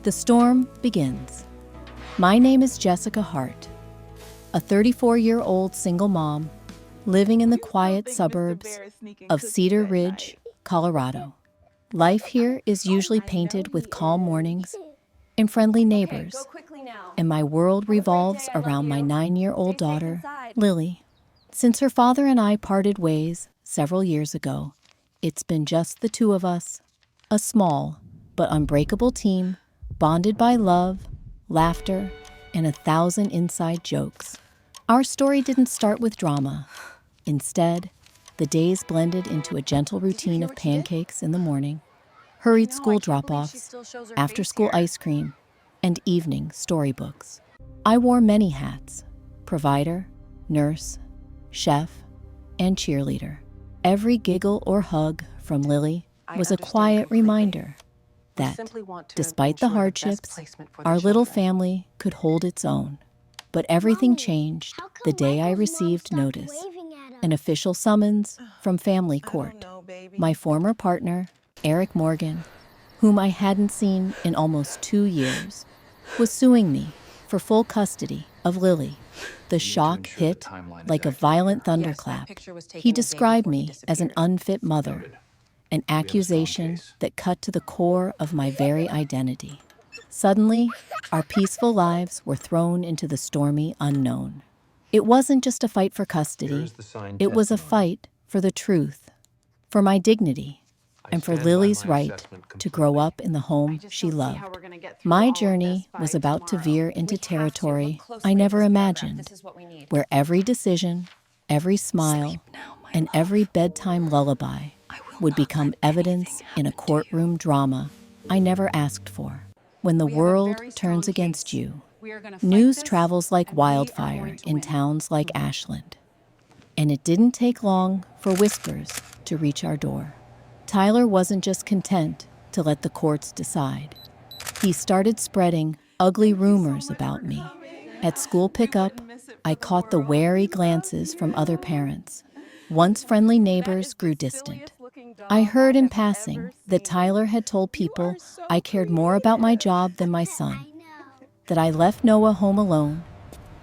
The storm begins. My name is Jessica Hart, a 34-year-old single mom living in the quiet suburbs of Cedar Ridge, Colorado. Life here is usually painted with calm mornings and friendly neighbors, and my world revolves around my 9-year-old daughter, Lily. Since her father and I parted ways several years ago, it's been just the two of us, a small but unbreakable team, bonded by love, laughter, and 1,000 inside jokes. Our story didn't start with drama. Instead, the days blended into a gentle routine of pancakes in the morning, hurried school drop-offs, after-school ice cream, and evening storybooks. I wore many hats: provider, nurse, chef, and cheerleader. Every giggle or hug from Lily was a quiet reminder that, despite the hardships, our little family could hold its own. But everything changed the day I received notice, an official summons from family court. My former partner, Eric Morgan, whom I hadn't seen in almost 2 years, was suing me for full custody of Lily. The shock hit like a violent thunderclap. He described me as an unfit mother, an accusation that cut to the core of my very identity. Suddenly, our peaceful lives were thrown into the stormy unknown. It wasn't just a fight for custody. It was a fight for the truth, for my dignity, and for Lily's right to grow up in the home she loved. My journey was about to veer into territory I never imagined, where every decision, every smile, and every bedtime lullaby would become evidence in a courtroom drama I never asked for. When the world turns against you, news travels like wildfire in towns like Ashland. And it didn't take long for whispers to reach our door. Tyler wasn't just content to let the courts decide. He started spreading ugly rumors about me. At school pickup, I caught the wary glances from other parents. Once friendly neighbors grew distant. I heard in passing that Tyler had told people I cared more about my job than my son, that I left Noah home alone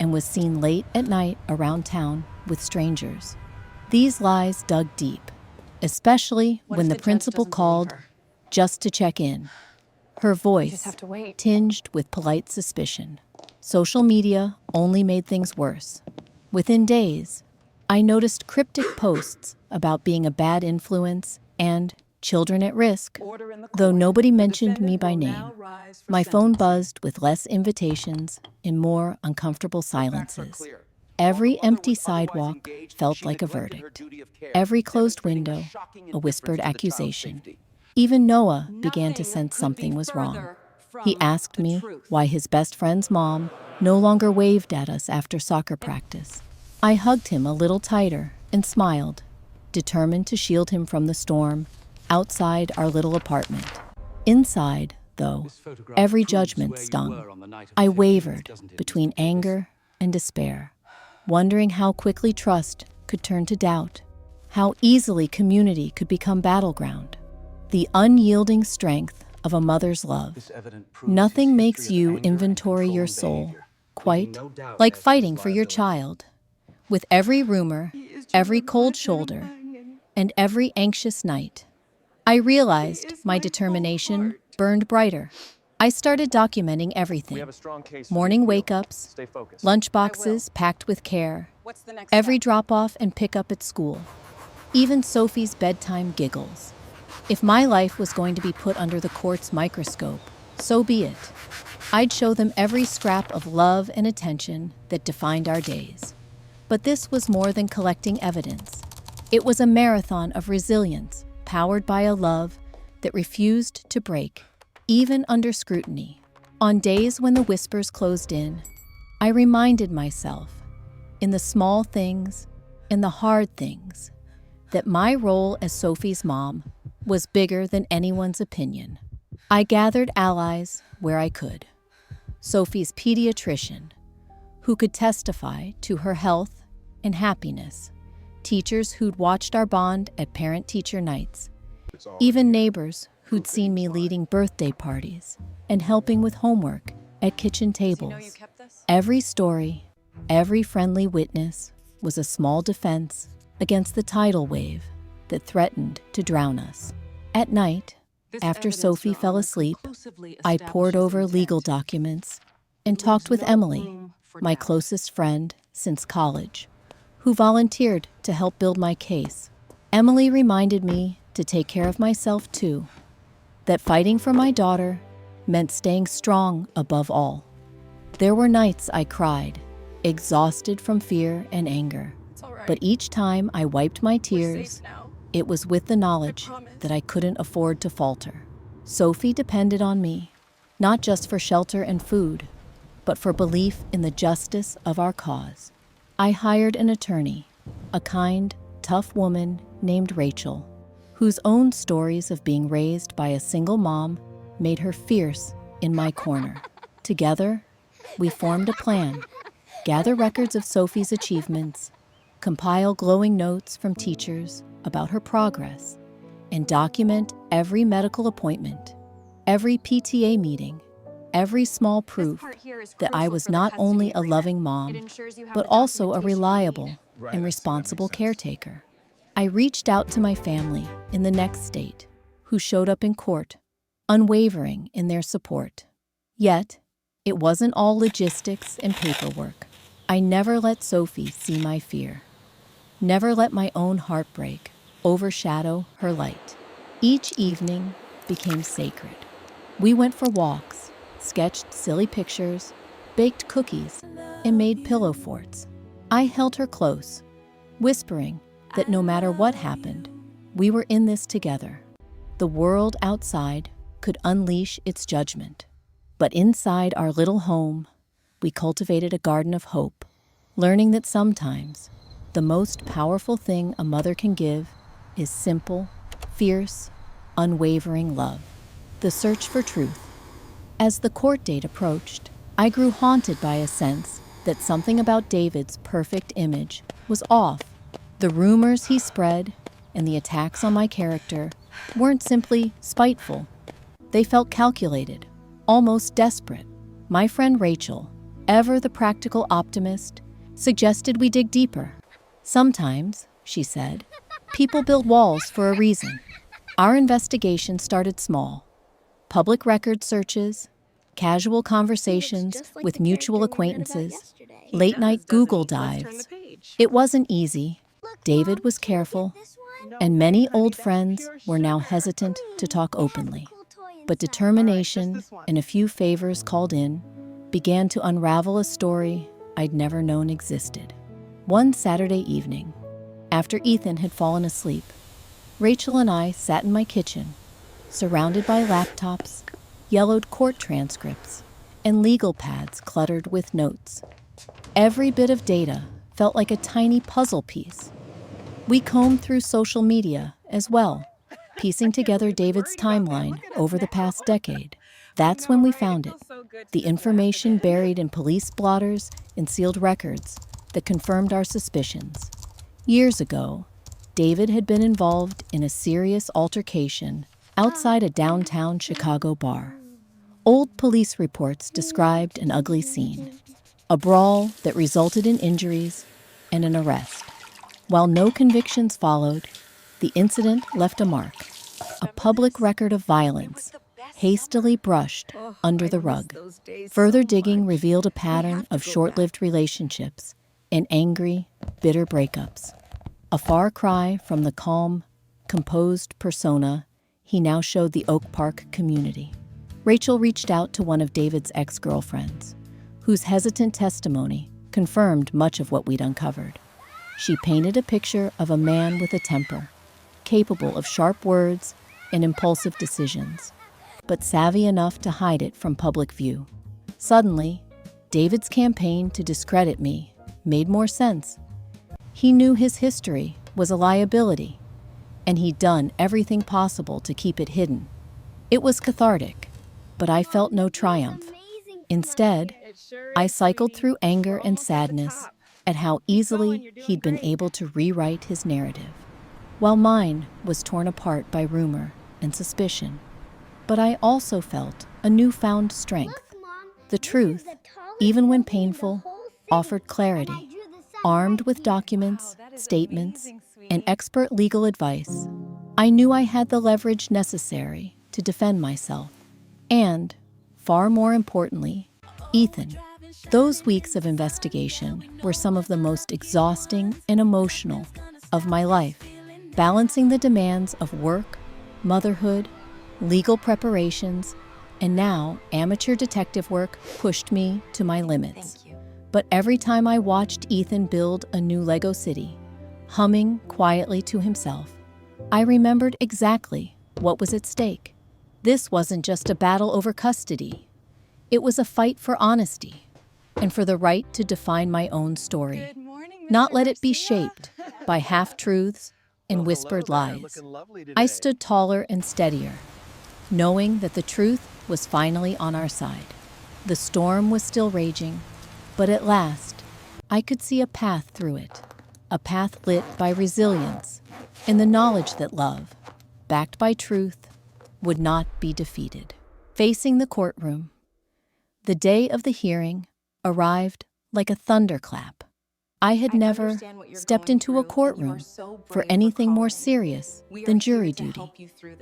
and was seen late at night around town with strangers. These lies dug deep, especially when the principal called just to check in, her voice tinged with polite suspicion. Social media only made things worse. Within days, I noticed cryptic posts about being a bad influence and children at risk, though nobody mentioned me by name. My phone buzzed with less invitations and more uncomfortable silences. Every empty sidewalk felt like a verdict. Every closed window, a whispered accusation. Even Noah began to sense something was wrong. He asked me why his best friend's mom no longer waved at us after soccer practice. I hugged him a little tighter and smiled, determined to shield him from the storm outside our little apartment. Inside, though, every judgment stung. I wavered between anger and despair, wondering how quickly trust could turn to doubt, how easily community could become battleground. The unyielding strength of a mother's love. Nothing makes you inventory your soul quite like fighting for your child. With every rumor, every cold shoulder, and every anxious night, I realized my determination burned brighter. I started documenting everything. Morning wake-ups, lunchboxes packed with care, every drop-off and pick-up at school, even Sophie's bedtime giggles. If my life was going to be put under the court's microscope, so be it. I'd show them every scrap of love and attention that defined our days. But this was more than collecting evidence. It was a marathon of resilience, powered by a love that refused to break, even under scrutiny. On days when the whispers closed in, I reminded myself, in the small things, in the hard things, that my role as Sophie's mom was bigger than anyone's opinion. I gathered allies where I could. Sophie's pediatrician, who could testify to her health and happiness, teachers who'd watched our bond at parent-teacher nights, even neighbors who'd seen me leading birthday parties and helping with homework at kitchen tables. Every story, every friendly witness was a small defense against the tidal wave that threatened to drown us. At night, after Sophie fell asleep, I pored over legal documents and talked with Emily, my closest friend since college, who volunteered to help build my case. Emily reminded me to take care of myself too, that fighting for my daughter meant staying strong above all. There were nights I cried, exhausted from fear and anger. But each time I wiped my tears, it was with the knowledge that I couldn't afford to falter. Sophie depended on me, not just for shelter and food, but for belief in the justice of our cause. I hired an attorney, a kind, tough woman named Rachel, whose own stories of being raised by a single mom made her fierce in my corner. Together, we formed a plan: gather records of Sophie's achievements, compile glowing notes from teachers about her progress, and document every medical appointment, every PTA meeting, every small proof that I was not only a loving mom, but also a reliable and responsible caretaker. I reached out to my family in the next state, who showed up in court, unwavering in their support. Yet, it wasn't all logistics and paperwork. I never let Sophie see my fear. Never let my own heartbreak overshadow her light. Each evening became sacred. We went for walks, sketched silly pictures, baked cookies, and made pillow forts. I held her close, whispering that no matter what happened, we were in this together. The world outside could unleash its judgment, but inside our little home, we cultivated a garden of hope, learning that sometimes the most powerful thing a mother can give is simple, fierce, unwavering love. The search for truth. As the court date approached, I grew haunted by a sense that something about David's perfect image was off. The rumors he spread and the attacks on my character weren't simply spiteful. They felt calculated, almost desperate. My friend Rachel, ever the practical optimist, suggested we dig deeper. Sometimes, she said, people build walls for a reason. Our investigation started small. Public record searches, casual conversations with mutual acquaintances, late-night Google dives. It wasn't easy. David was careful, and many old friends were now hesitant to talk openly. But determination and a few favors called in began to unravel a story I'd never known existed. One Saturday evening, after Ethan had fallen asleep, Rachel and I sat in my kitchen, surrounded by laptops, yellowed court transcripts, and legal pads cluttered with notes. Every bit of data felt like a tiny puzzle piece. We combed through social media as well, piecing together David's timeline over the past decade. That's when we found it, the information buried in police blotters and sealed records that confirmed our suspicions. Years ago, David had been involved in a serious altercation outside a downtown Chicago bar. Old police reports described an ugly scene, a brawl that resulted in injuries and an arrest. While no convictions followed, the incident left a mark, a public record of violence, hastily brushed under the rug. Further digging revealed a pattern of short-lived relationships and angry, bitter breakups. A far cry from the calm, composed persona he now showed the Oak Park community. Rachel reached out to one of David's ex-girlfriends, whose hesitant testimony confirmed much of what we'd uncovered. She painted a picture of a man with a temper, capable of sharp words and impulsive decisions, but savvy enough to hide it from public view. Suddenly, David's campaign to discredit me made more sense. He knew his history was a liability, and he'd done everything possible to keep it hidden. It was cathartic, but I felt no triumph. Instead, I cycled through anger and sadness at how easily he'd been able to rewrite his narrative, while mine was torn apart by rumor and suspicion. But I also felt a newfound strength. The truth, even when painful, offered clarity. Armed with documents, statements, and expert legal advice, I knew I had the leverage necessary to defend myself. And, far more importantly, Ethan. Those weeks of investigation were some of the most exhausting and emotional of my life, balancing the demands of work, motherhood, legal preparations, and now amateur detective work pushed me to my limits. But every time I watched Ethan build a new Lego city, humming quietly to himself, I remembered exactly what was at stake. This wasn't just a battle over custody. It was a fight for honesty and for the right to define my own story, not let it be shaped by half-truths and whispered lies. I stood taller and steadier, knowing that the truth was finally on our side. The storm was still raging, but at last, I could see a path through it, a path lit by resilience and the knowledge that love, backed by truth, would not be defeated. Facing the courtroom, the day of the hearing arrived like a thunderclap. I had never stepped into a courtroom for anything more serious than jury duty.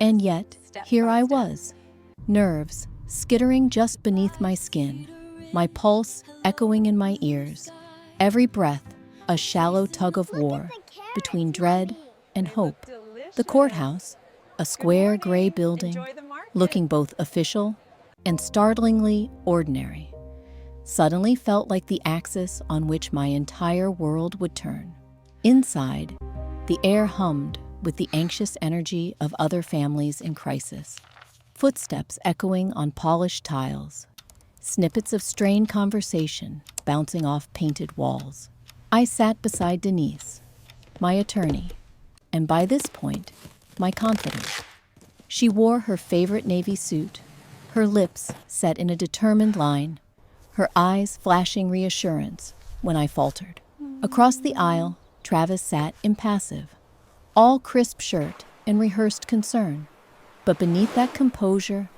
And yet, here I was, nerves skittering just beneath my skin, my pulse echoing in my ears, every breath a shallow tug of war between dread and hope. The courthouse, a square gray building, looking both official and startlingly ordinary, suddenly felt like the axis on which my entire world would turn. Inside, the air hummed with the anxious energy of other families in crisis. Footsteps echoing on polished tiles, snippets of strained conversation bouncing off painted walls. I sat beside Denise, my attorney, and by this point, my confidant. She wore her favorite navy suit, her lips set in a determined line, her eyes flashing reassurance when I faltered. Across the aisle, Travis sat impassive, all crisp shirt and rehearsed concern. But beneath that composure,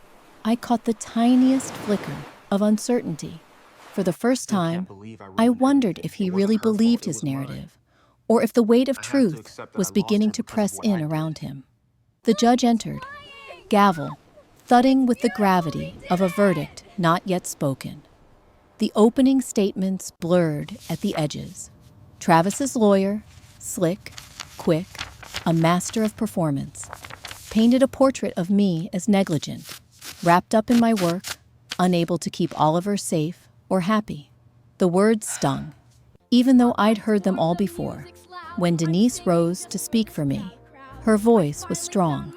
I caught the tiniest flicker of uncertainty. For the first time, I wondered if he really believed his narrative, or if the weight of truth was beginning to press in around him. The judge entered, gavel thudding with the gravity of a verdict not yet spoken. The opening statements blurred at the edges. Travis's lawyer, slick, quick, a master of performance, painted a portrait of me as negligent, wrapped up in my work, unable to keep Oliver safe or happy. The words stung, even though I'd heard them all before. When Denise rose to speak for me, her voice was strong,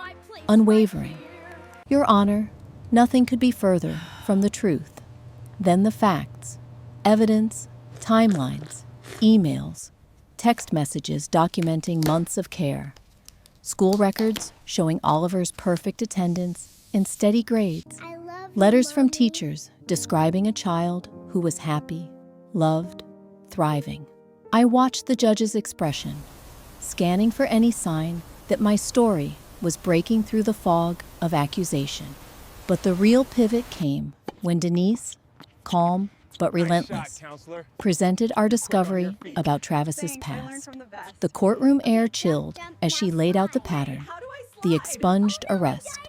unwavering. Your Honor, nothing could be further from the truth. Then the facts, evidence, timelines, emails, text messages documenting months of care, school records showing Oliver's perfect attendance and steady grades, letters from teachers describing a child who was happy, loved, thriving. I watched the judge's expression, scanning for any sign that my story was breaking through the fog of accusation. But the real pivot came when Denise, calm but relentless, presented our discovery about Travis's past. The courtroom air chilled as she laid out the pattern, the expunged arrest,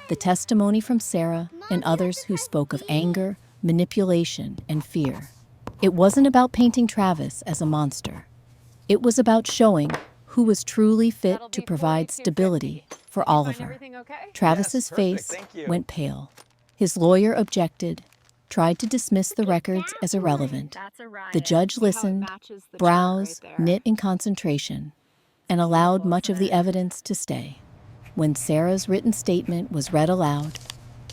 the testimony from Sarah and others who spoke of anger, manipulation, and fear. It wasn't about painting Travis as a monster. It was about showing who was truly fit to provide stability for Oliver. Travis's face went pale. His lawyer objected, tried to dismiss the records as irrelevant. The judge listened, brows knit in concentration, and allowed much of the evidence to stay. When Sarah's written statement was read aloud,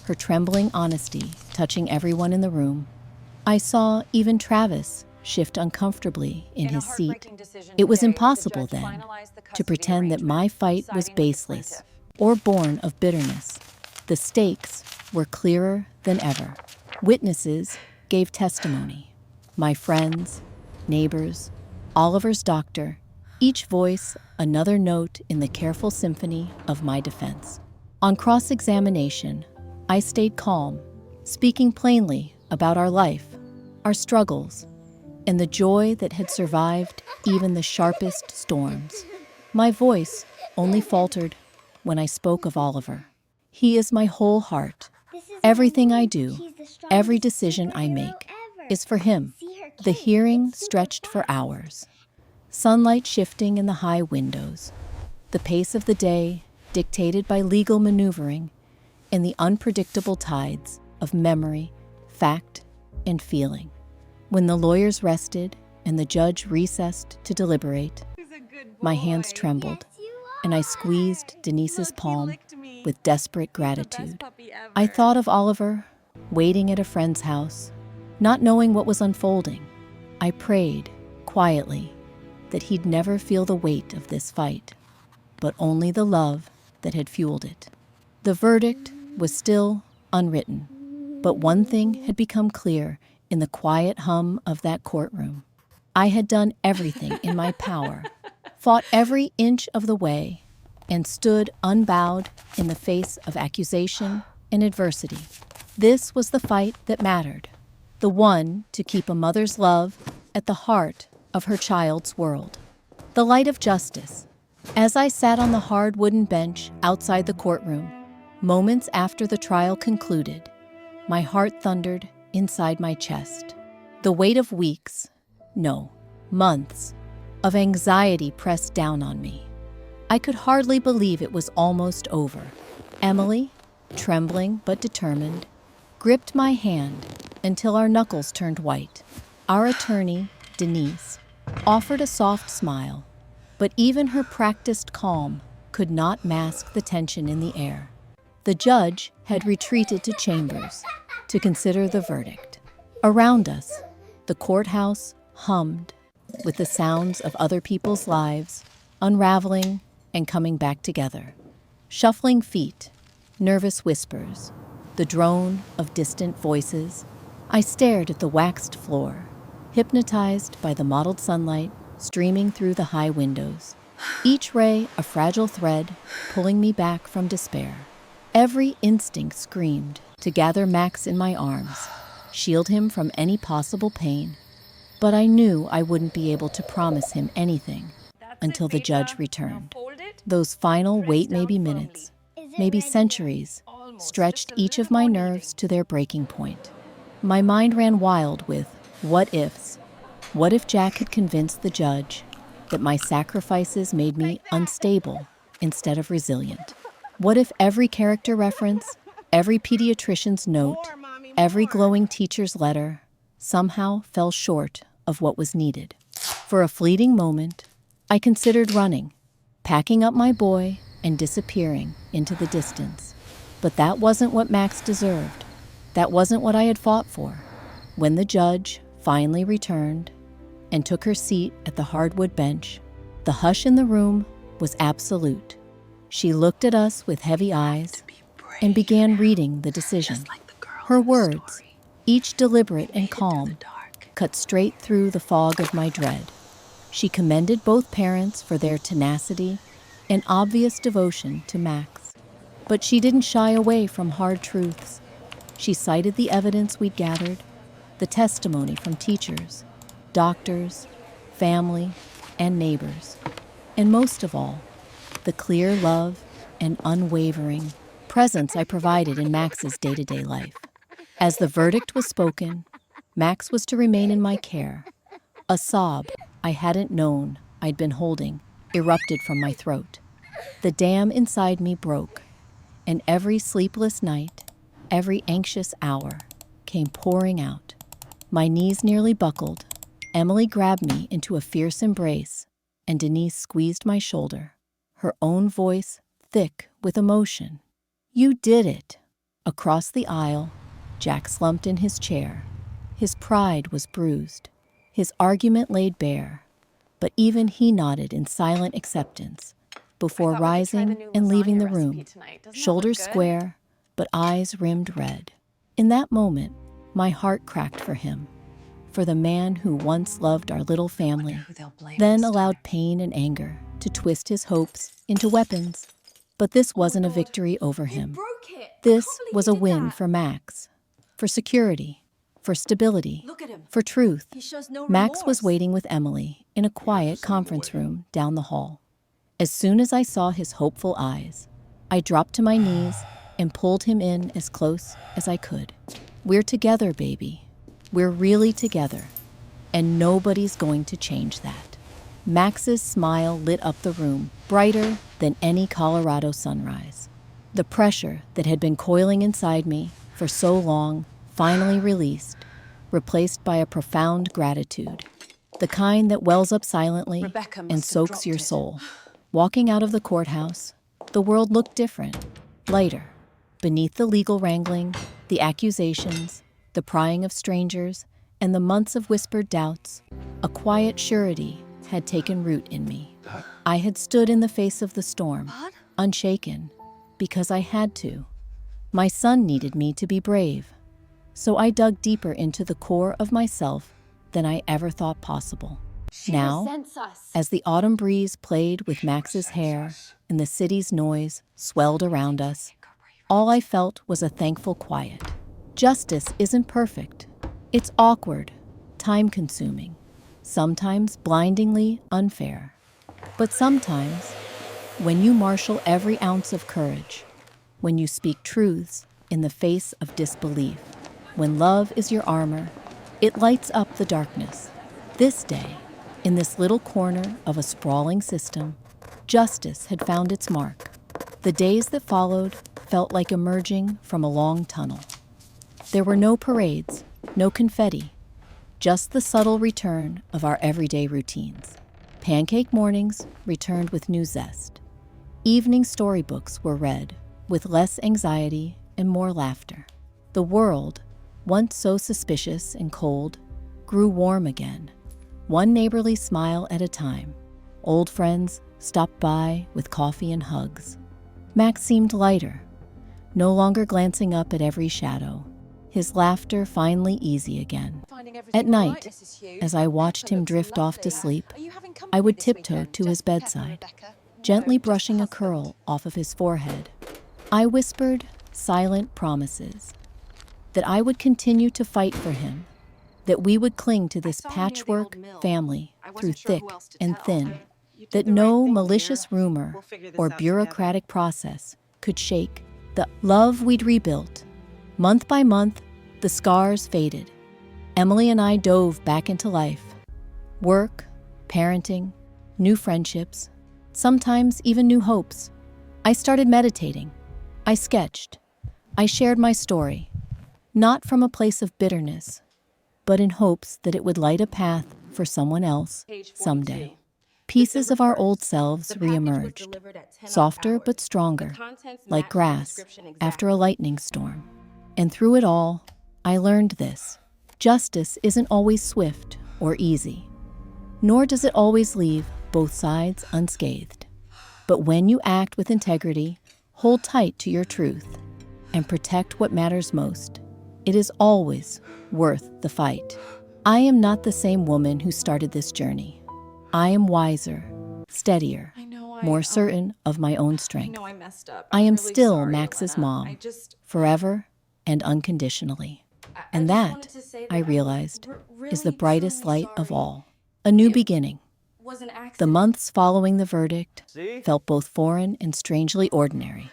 her trembling honesty touching everyone in the room, I saw even Travis shift uncomfortably in his seat. It was impossible then to pretend that my fight was baseless or born of bitterness. The stakes were clearer than ever. Witnesses gave testimony. My friends, neighbors, Oliver's doctor, each voice another note in the careful symphony of my defense. On cross-examination, I stayed calm, speaking plainly about our life, our struggles, and the joy that had survived even the sharpest storms. My voice only faltered when I spoke of Oliver. He is my whole heart. Everything I do, every decision I make, is for him. The hearing stretched for hours. Sunlight shifting in the high windows. The pace of the day dictated by legal maneuvering and the unpredictable tides of memory, fact, and feeling. When the lawyers rested and the judge recessed to deliberate, my hands trembled, and I squeezed Denise's palm with desperate gratitude. I thought of Oliver, waiting at a friend's house, not knowing what was unfolding. I prayed, quietly, that he'd never feel the weight of this fight, but only the love that had fueled it. The verdict was still unwritten, but one thing had become clear in the quiet hum of that courtroom. I had done everything in my power, fought every inch of the way, and stood unbowed in the face of accusation and adversity. This was the fight that mattered, the one to keep a mother's love at the heart of her child's world. The light of justice. As I sat on the hard wooden bench outside the courtroom, moments after the trial concluded, my heart thundered inside my chest. The weight of weeks, no, months, of anxiety pressed down on me. I could hardly believe it was almost over. Emily, trembling but determined, gripped my hand until our knuckles turned white. Our attorney, Denise, offered a soft smile, but even her practiced calm could not mask the tension in the air. The judge had retreated to chambers to consider the verdict. Around us, the courthouse hummed with the sounds of other people's lives unraveling and coming back together. Shuffling feet, nervous whispers, the drone of distant voices. I stared at the waxed floor, hypnotized by the mottled sunlight streaming through the high windows, each ray a fragile thread pulling me back from despair. Every instinct screamed to gather Max in my arms, shield him from any possible pain, but I knew I wouldn't be able to promise him anything until the judge returned. Those final wait maybe minutes, maybe centuries, stretched each of my nerves to their breaking point. My mind ran wild with what-ifs. What if Jack had convinced the judge that my sacrifices made me unstable instead of resilient? What if every character reference, every pediatrician's note, every glowing teacher's letter somehow fell short of what was needed? For a fleeting moment, I considered running, packing up my boy and disappearing into the distance. But that wasn't what Max deserved. That wasn't what I had fought for. When the judge finally returned and took her seat at the hardwood bench, the hush in the room was absolute. She looked at us with heavy eyes and began reading the decision. Her words, each deliberate and calm, cut straight through the fog of my dread. She commended both parents for their tenacity and obvious devotion to Max. But she didn't shy away from hard truths. She cited the evidence we'd gathered, the testimony from teachers, doctors, family, and neighbors, and most of all, the clear love and unwavering presence I provided in Max's day-to-day life. As the verdict was spoken, Max was to remain in my care. A sob I hadn't known I'd been holding erupted from my throat. The dam inside me broke, and every sleepless night, every anxious hour came pouring out. My knees nearly buckled. Emily grabbed me into a fierce embrace, and Denise squeezed my shoulder, her own voice thick with emotion. "You did it." Across the aisle, Jack slumped in his chair. His pride was bruised, his argument laid bare, but even he nodded in silent acceptance before rising and leaving the room, shoulders square, but eyes rimmed red. In that moment, my heart cracked for him, for the man who once loved our little family, then allowed pain and anger to twist his hopes into weapons. But this wasn't a victory over him. This was a win for Max, for security, for stability, for truth. Max was waiting with Emily in a quiet conference room down the hall. As soon as I saw his hopeful eyes, I dropped to my knees and pulled him in as close as I could. We're together, baby. We're really together. And nobody's going to change that. Max's smile lit up the room, brighter than any Colorado sunrise. The pressure that had been coiling inside me for so long finally released, replaced by a profound gratitude, the kind that wells up silently and soaks your soul. Walking out of the courthouse, the world looked different, lighter. Beneath the legal wrangling, the accusations, the prying of strangers, and the months of whispered doubts, a quiet surety had taken root in me. I had stood in the face of the storm, unshaken, because I had to. My son needed me to be brave, so I dug deeper into the core of myself than I ever thought possible. Now, as the autumn breeze played with Max's hair and the city's noise swelled around us, all I felt was a thankful quiet. Justice isn't perfect. It's awkward, time-consuming, sometimes blindingly unfair. But sometimes, when you marshal every ounce of courage, when you speak truths in the face of disbelief, when love is your armor, it lights up the darkness. This day, in this little corner of a sprawling system, justice had found its mark. The days that followed felt like emerging from a long tunnel. There were no parades, no confetti, just the subtle return of our everyday routines. Pancake mornings returned with new zest. Evening storybooks were read with less anxiety and more laughter. The world, once so suspicious and cold, grew warm again, one neighborly smile at a time. Old friends stopped by with coffee and hugs. Max seemed lighter, no longer glancing up at every shadow, his laughter finally easy again. At night, as I watched him drift off to sleep, I would tiptoe to his bedside, gently brushing a curl off of his forehead. I whispered silent promises that I would continue to fight for him, that we would cling to this patchwork family through thick and thin, that no malicious rumor or bureaucratic process could shake the love we'd rebuilt. Month by month, the scars faded. Emily and I dove back into life. Work, parenting, new friendships, sometimes even new hopes. I started meditating. I sketched. I shared my story, not from a place of bitterness, but in hopes that it would light a path for someone else someday. Pieces of our old selves reemerged, softer but stronger, like grass after a lightning storm. And through it all, I learned this. Justice isn't always swift or easy, nor does it always leave both sides unscathed. But when you act with integrity, hold tight to your truth, and protect what matters most, it is always worth the fight. I am not the same woman who started this journey. I am wiser, steadier, more certain of my own strength. I am still Max's mom, forever and unconditionally. And that, I realized, is the brightest light of all. A new beginning. The months following the verdict felt both foreign and strangely ordinary,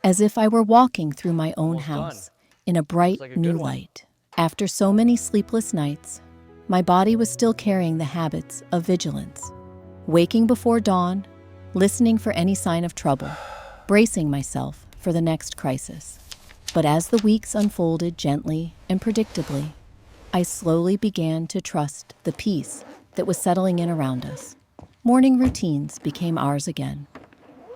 as if I were walking through my own house in a bright new light. After so many sleepless nights, my body was still carrying the habits of vigilance. Waking before dawn, listening for any sign of trouble, bracing myself for the next crisis. But as the weeks unfolded gently and predictably, I slowly began to trust the peace that was settling in around us. Morning routines became ours again,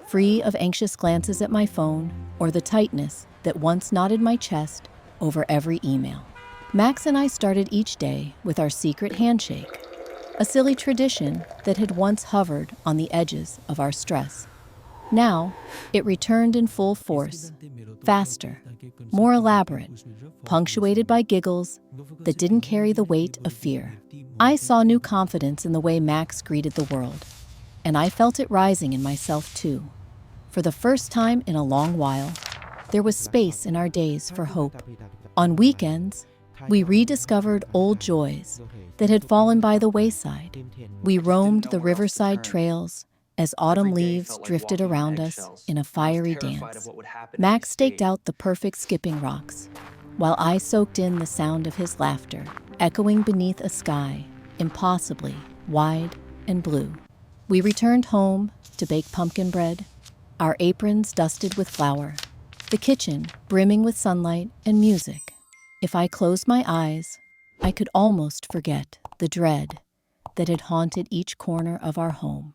free of anxious glances at my phone or the tightness that once knotted my chest over every email. Max and I started each day with our secret handshake, a silly tradition that had once hovered on the edges of our stress. Now, it returned in full force, faster, more elaborate, punctuated by giggles that didn't carry the weight of fear. I saw new confidence in the way Max greeted the world, and I felt it rising in myself too. For the first time in a long while, there was space in our days for hope. On weekends, we rediscovered old joys that had fallen by the wayside. We roamed the riverside trails as autumn leaves drifted around us in a fiery dance. Max staked out the perfect skipping rocks, while I soaked in the sound of his laughter, echoing beneath a sky impossibly wide and blue. We returned home to bake pumpkin bread, our aprons dusted with flour, the kitchen brimming with sunlight and music. If I closed my eyes, I could almost forget the dread that had haunted each corner of our home.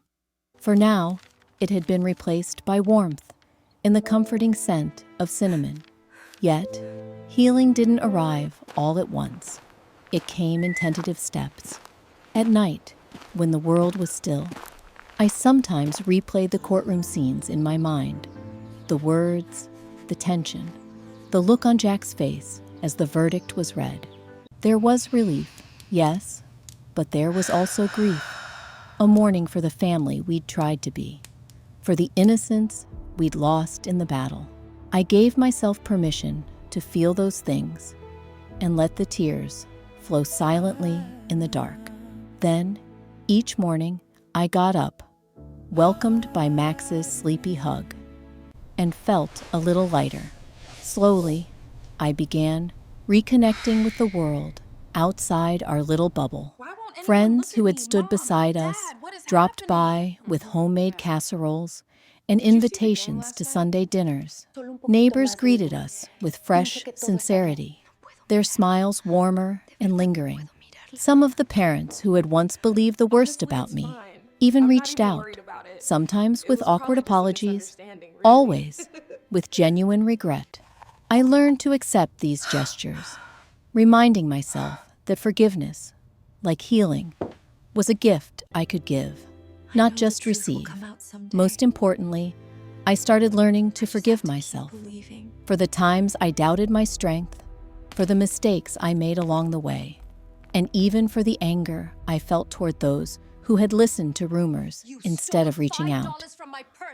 For now, it had been replaced by warmth in the comforting scent of cinnamon. Yet, healing didn't arrive all at once. It came in tentative steps. At night, when the world was still, I sometimes replayed the courtroom scenes in my mind. The words, the tension, the look on Jack's face as the verdict was read. There was relief, yes, but there was also grief. A mourning for the family we'd tried to be, for the innocence we'd lost in the battle. I gave myself permission to feel those things and let the tears flow silently in the dark. Then, each morning, I got up, welcomed by Max's sleepy hug, and felt a little lighter. Slowly, I began reconnecting with the world outside our little bubble. Friends who had stood beside us dropped by with homemade casseroles and invitations to Sunday dinners. Neighbors greeted us with fresh sincerity, their smiles warmer and lingering. Some of the parents who had once believed the worst about me even reached out, sometimes with awkward apologies, always with genuine regret. I learned to accept these gestures, reminding myself that forgiveness, like healing, was a gift I could give, not just receive. Most importantly, I started learning to forgive myself for the times I doubted my strength, for the mistakes I made along the way, and even for the anger I felt toward those who had listened to rumors instead of reaching out.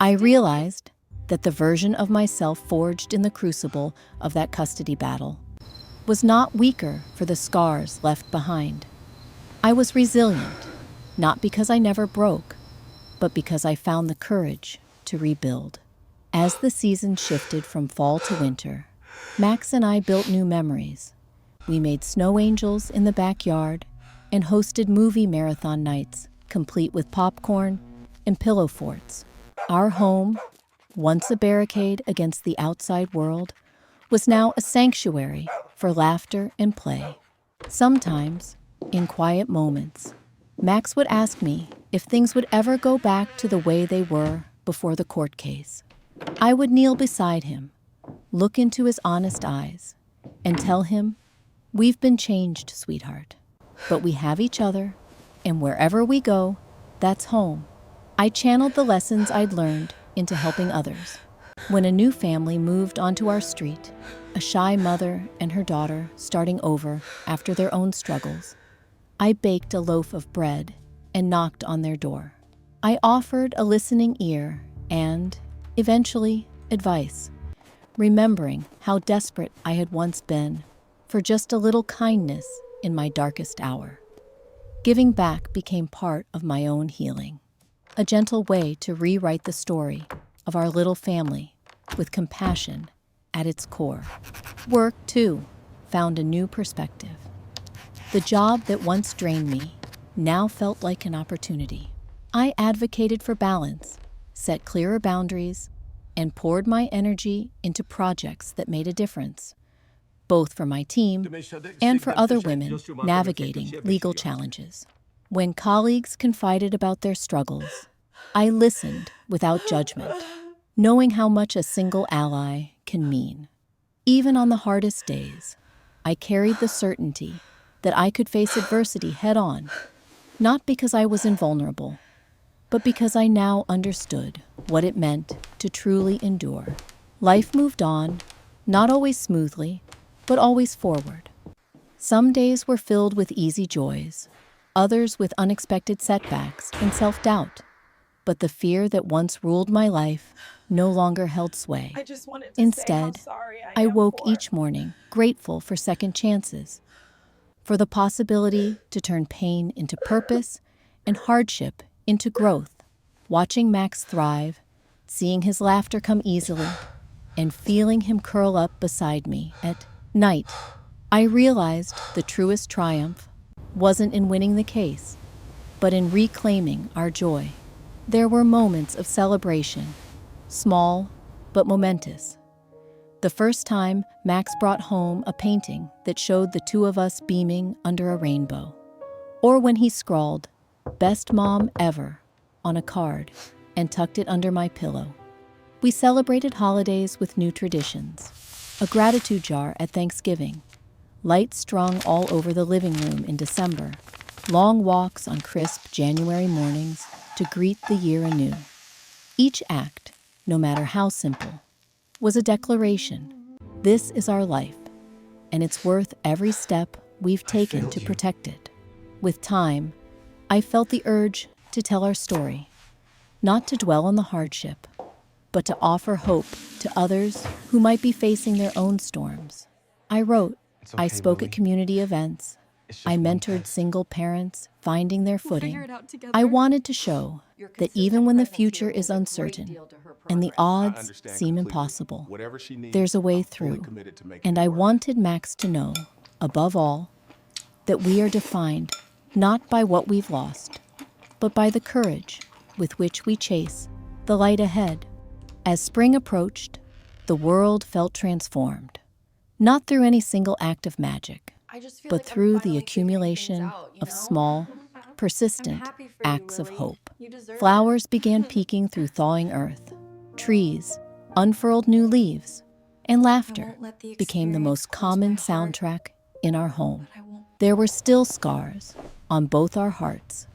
I realized that the version of myself forged in the crucible of that custody battle was not weaker for the scars left behind. I was resilient, not because I never broke, but because I found the courage to rebuild. As the season shifted from fall to winter, Max and I built new memories. We made snow angels in the backyard and hosted movie marathon nights, complete with popcorn and pillow forts. Our home, once a barricade against the outside world, was now a sanctuary for laughter and play. Sometimes, in quiet moments, Max would ask me if things would ever go back to the way they were before the court case. I would kneel beside him, look into his honest eyes, and tell him, "We've been changed, sweetheart, but we have each other, and wherever we go, that's home." I channeled the lessons I'd learned into helping others. When a new family moved onto our street, a shy mother and her daughter starting over after their own struggles, I baked a loaf of bread and knocked on their door. I offered a listening ear and, eventually, advice, remembering how desperate I had once been for just a little kindness in my darkest hour. Giving back became part of my own healing, a gentle way to rewrite the story of our little family with compassion at its core. Work, too, found a new perspective. The job that once drained me now felt like an opportunity. I advocated for balance, set clearer boundaries, and poured my energy into projects that made a difference, both for my team and for other women navigating legal challenges. When colleagues confided about their struggles, I listened without judgment, knowing how much a single ally can mean. Even on the hardest days, I carried the certainty that I could face adversity head-on, not because I was invulnerable, but because I now understood what it meant to truly endure. Life moved on, not always smoothly, but always forward. Some days were filled with easy joys, others with unexpected setbacks and self-doubt. But the fear that once ruled my life no longer held sway. I just wanted to say how Instead, sorry I I am woke for. each morning grateful for second chances, for the possibility to turn pain into purpose and hardship into growth. Watching Max thrive, seeing his laughter come easily, and feeling him curl up beside me at night, I realized the truest triumph wasn't in winning the case, but in reclaiming our joy. There were moments of celebration, small but momentous. The first time Max brought home a painting that showed the two of us beaming under a rainbow, or when he scrawled, "Best Mom Ever," on a card and tucked it under my pillow. We celebrated holidays with new traditions, a gratitude jar at Thanksgiving, lights strung all over the living room in December, long walks on crisp January mornings to greet the year anew. Each act, no matter how simple, was a declaration. This is our life, and it's worth every step we've taken to protect it. With time, I felt the urge to tell our story, not to dwell on the hardship, but to offer hope to others who might be facing their own storms. I wrote, I spoke at community events, I mentored single parents finding their footing. I wanted to show that even when the future is uncertain and the odds seem impossible, there's a way through. And I wanted Max to know, above all, that we are defined not by what we've lost, but by the courage with which we chase the light ahead. As spring approached, the world felt transformed, not through any single act of magic, but through the accumulation of small, persistent acts of hope. Flowers began peeking through thawing earth, trees unfurled new leaves, and laughter became the most common soundtrack in our home. There were still scars on both our hearts,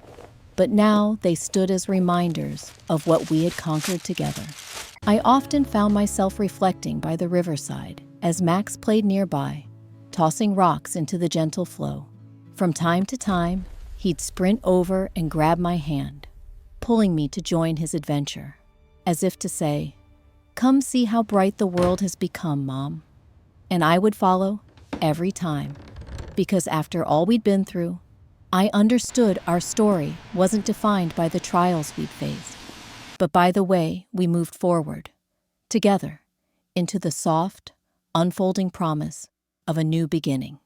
but now they stood as reminders of what we had conquered together. I often found myself reflecting by the riverside as Max played nearby, tossing rocks into the gentle flow. From time to time, he'd sprint over and grab my hand, pulling me to join his adventure, as if to say, "Come see how bright the world has become, Mom." And I would follow every time, because after all we'd been through, I understood our story wasn't defined by the trials we'd faced, but by the way we moved forward, together, into the soft, unfolding promise of a new beginning.